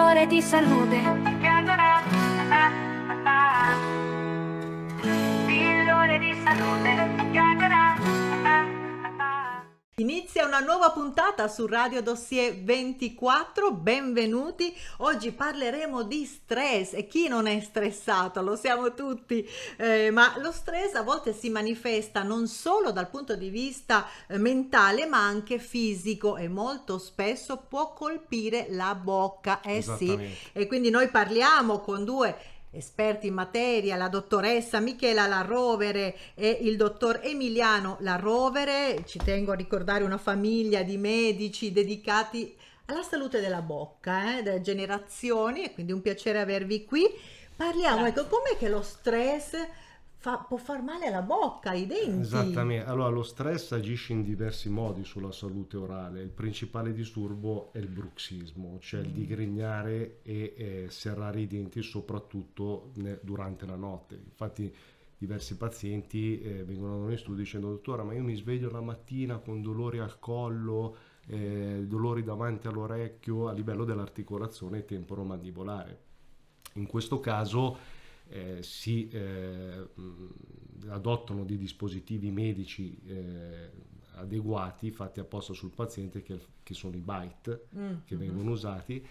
Pillole di salute. Pillole di salute. Inizia una nuova puntata su Radio Dossier 24, benvenuti. Oggi parleremo di stress e chi non è stressato, lo siamo tutti, ma lo stress a volte si manifesta non solo dal punto di vista mentale ma anche fisico e molto spesso può colpire la bocca, sì, Esattamente. e quindi noi parliamo con due esperti in materia, la dottoressa Michela La Rovere e il dottor Emiliano La Rovere. Ci tengo a ricordare una famiglia di medici dedicati alla salute della bocca, delle generazioni, e quindi un piacere avervi qui. Parliamo, ecco, com'è che lo stress può far male alla bocca, ai denti? Esattamente. Allora, lo stress agisce in diversi modi sulla salute orale. Il principale disturbo è il bruxismo, cioè il digrignare e serrare i denti soprattutto durante la notte. Infatti diversi pazienti vengono da noi in studio dicendo: dottora, ma io mi sveglio la mattina con dolori al collo, dolori davanti all'orecchio a livello dell'articolazione temporomandibolare. In questo caso si adottano dei dispositivi medici adeguati, fatti apposta sul paziente, che sono i bite, che vengono usati,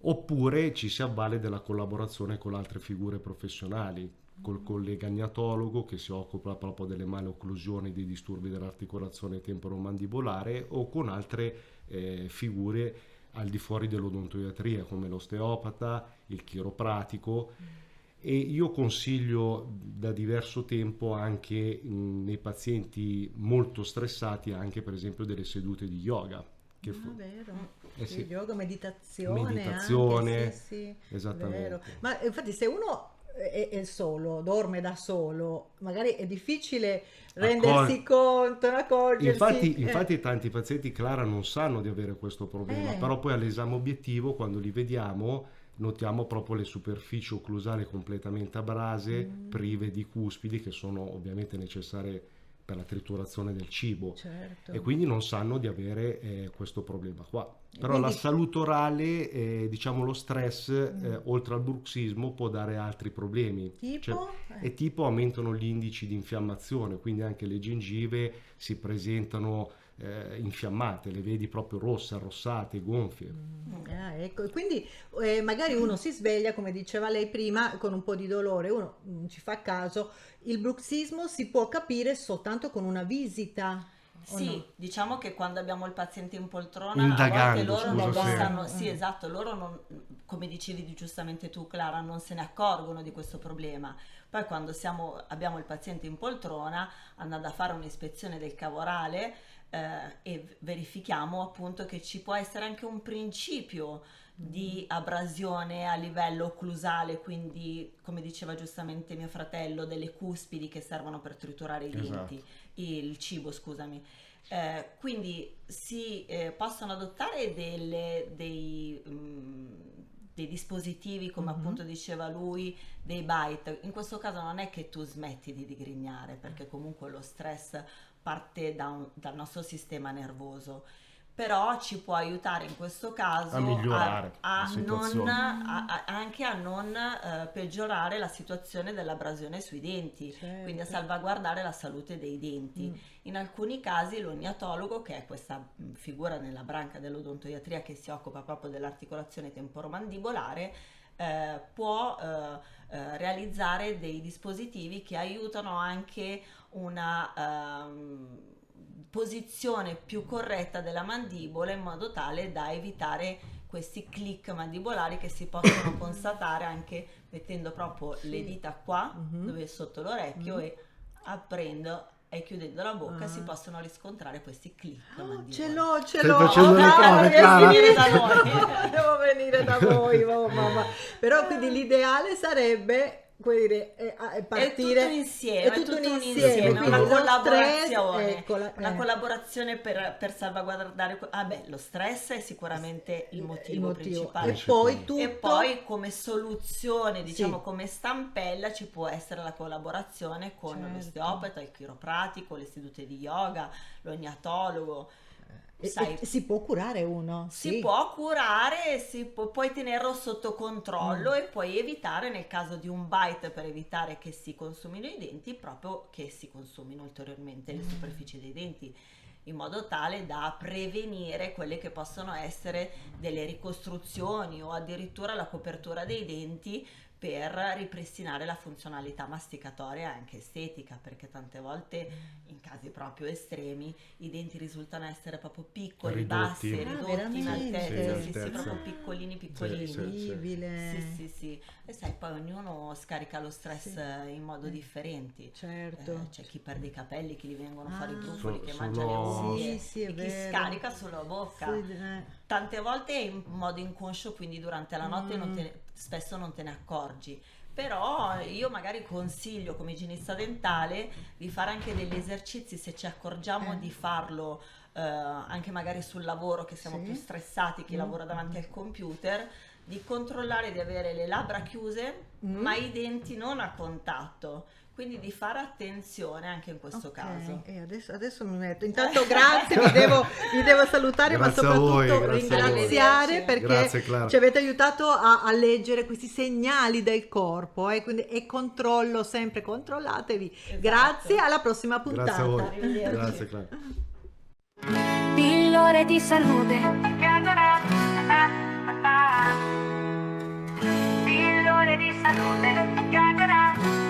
oppure ci si avvale della collaborazione con altre figure professionali, col collega agnatologo che si occupa proprio delle malocclusioni, dei disturbi dell'articolazione temporomandibolare, o con altre figure al di fuori dell'odontoiatria come l'osteopata, il chiropratico. E io consiglio da diverso tempo anche nei pazienti molto stressati anche per esempio delle sedute di yoga. Vero. Sì. Yoga, meditazione Meditazione, anche, sì, esattamente. vero. Ma infatti se uno è solo, dorme da solo, magari è difficile rendersi conto, accorgersi. Infatti tanti pazienti, Clara, non sanno di avere questo problema, però poi all'esame obiettivo, quando li vediamo, notiamo proprio le superfici occlusali completamente abrase, prive di cuspidi, che sono ovviamente necessarie per la triturazione del cibo, Certo. e quindi non sanno di avere questo problema qua. Però quindi la salute orale, diciamo lo stress, oltre al bruxismo, può dare altri problemi. tipo? E tipo aumentano gli indici di infiammazione, quindi anche le gengive si presentano infiammate, le vedi proprio rosse, arrossate, gonfie. Ecco, quindi magari uno si sveglia, come diceva lei prima, con un po' di dolore, uno ci fa caso, il bruxismo si può capire soltanto con una visita. Sì, no? diciamo che quando abbiamo il paziente in poltrona, Indagando, a volte loro non scusa se- sanno, sì, esatto, loro non, come dicevi giustamente tu, Clara, non se ne accorgono di questo problema. Poi quando abbiamo il paziente in poltrona, andando a fare un'ispezione del cavo orale, e verifichiamo appunto che ci può essere anche un principio di abrasione a livello occlusale, quindi come diceva giustamente mio fratello, delle cuspidi che servono per triturare i denti, il cibo, scusami. Quindi si possono adottare dei dispositivi, come appunto diceva lui, dei bite. In questo caso non è che tu smetti di digrignare, perché comunque lo stress parte dal nostro sistema nervoso, però ci può aiutare in questo caso A migliorare la situazione. anche a non peggiorare la situazione dell'abrasione sui denti, Certo. quindi a salvaguardare la salute dei denti. In alcuni casi l'ognatologo, che è questa figura nella branca dell'odontoiatria che si occupa proprio dell'articolazione temporomandibolare, può realizzare dei dispositivi che aiutano anche una posizione più corretta della mandibola, in modo tale da evitare questi click mandibolari che si possono constatare anche mettendo proprio le dita qua, dove è sotto l'orecchio, e aprendo e chiudendo la bocca si possono riscontrare questi click mandibolari. Ce l'ho. Stai facendo le prove, devo Clara? venire da noi. Devo venire da voi, oh, mamma. Però quindi l'ideale sarebbe, come dire, partire. È tutto insieme, è tutto un un insieme, insieme, quindi una lo collaborazione, stress, eccola, una collaborazione per salvaguardare. Lo stress è sicuramente il motivo principale. E E poi come soluzione, diciamo, Sì. come stampella, ci può essere la collaborazione con Certo. l'osteopata, il chiropratico, le sedute di yoga, l'ognatologo. sai, si può curare uno, si sì. può curare, puoi tenerlo sotto controllo e puoi evitare, nel caso di un bite, per evitare che si consumino i denti, proprio che si consumino ulteriormente le superfici dei denti, in modo tale da prevenire quelle che possono essere delle ricostruzioni o addirittura la copertura dei denti, per ripristinare la funzionalità masticatoria e anche estetica, perché tante volte in casi proprio estremi i denti risultano essere proprio piccoli, Ridotti. bassi, Ah, ridotti in veramente? altezza, Sì, sì, altezza. proprio piccolini piccolini. Sì, sì. Incredibile. Sì, sì, sì. E sai, poi ognuno scarica lo stress Sì. in modo differenti. Certo. C'è chi perde i capelli, chi gli vengono fuori i Ah. brufoli, che Sono- mangia le unghie, Sì, sì, è e chi vero. scarica sulla bocca. Sì, Tante volte in modo inconscio, quindi durante la notte spesso non te ne accorgi. Però io magari consiglio come igienista dentale di fare anche degli esercizi, se ci accorgiamo di farlo anche magari sul lavoro, che siamo Sì. più stressati, chi lavora davanti al computer, di controllare di avere le labbra chiuse ma i denti non a contatto, quindi di fare attenzione anche in questo Ok, caso. e adesso mi metto. Intanto grazie, vi devo salutare, Grazie ma a voi, soprattutto grazie a voi. ringraziare Arrivederci. perché Grazie, Clara. ci avete aiutato a leggere questi segnali del corpo, quindi, e controllo, sempre controllatevi. Esatto. Grazie, alla prossima puntata. Grazie a voi. Arrivederci. Grazie, Clara. Pillole di salute. Pillole di salute.